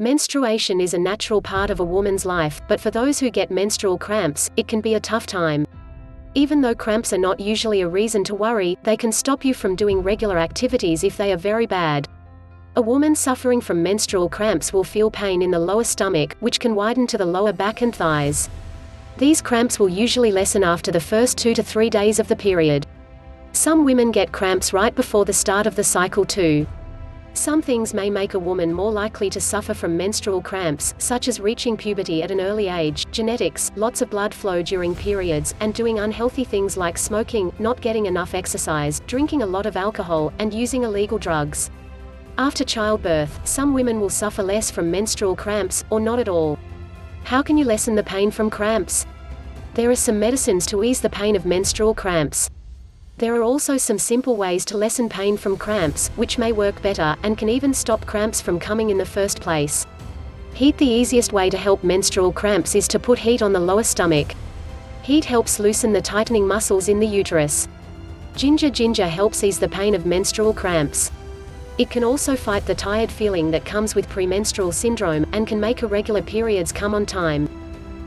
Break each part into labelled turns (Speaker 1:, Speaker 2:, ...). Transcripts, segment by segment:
Speaker 1: Menstruation is a natural part of a woman's life, but for those who get menstrual cramps, it can be a tough time. Even though cramps are not usually a reason to worry, they can stop you from doing regular activities if they are very bad. A woman suffering from menstrual cramps will feel pain in the lower stomach, which can widen to the lower back and thighs. These cramps will usually lessen after the first 2 to 3 days of the period. Some women get cramps right before the start of the cycle too. Some things may make a woman more likely to suffer from menstrual cramps, such as reaching puberty at an early age, genetics, lots of blood flow during periods, and doing unhealthy things like smoking, not getting enough exercise, drinking a lot of alcohol, and using illegal drugs. After childbirth, some women will suffer less from menstrual cramps, or not at all. How can you lessen the pain from cramps? There are some medicines to ease the pain of menstrual cramps. There are also some simple ways to lessen pain from cramps, which may work better, and can even stop cramps from coming in the first place. Heat. The easiest way to help menstrual cramps is to put heat on the lower stomach. Heat helps loosen the tightening muscles in the uterus. Ginger helps ease the pain of menstrual cramps. It can also fight the tired feeling that comes with premenstrual syndrome, and can make irregular periods come on time.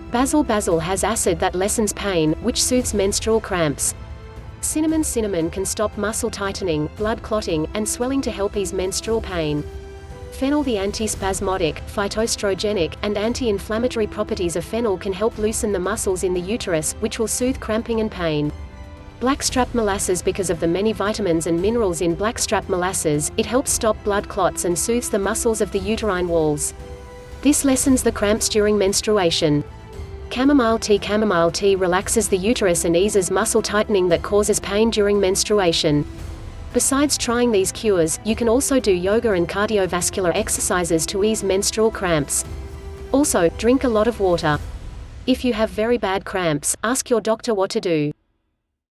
Speaker 1: Basil has acid that lessens pain, which soothes menstrual cramps. Cinnamon can stop muscle tightening, blood clotting, and swelling to help ease menstrual pain. Fennel. The antispasmodic, phytoestrogenic, and anti-inflammatory properties of fennel can help loosen the muscles in the uterus, which will soothe cramping and pain. Blackstrap molasses. Because of the many vitamins and minerals in blackstrap molasses, it helps stop blood clots and soothes the muscles of the uterine walls. This lessens the cramps during menstruation. Chamomile tea relaxes the uterus and eases muscle tightening that causes pain during menstruation. Besides trying these cures, you can also do yoga and cardiovascular exercises to ease menstrual cramps. Also, drink a lot of water. If you have very bad cramps, ask your doctor what to do.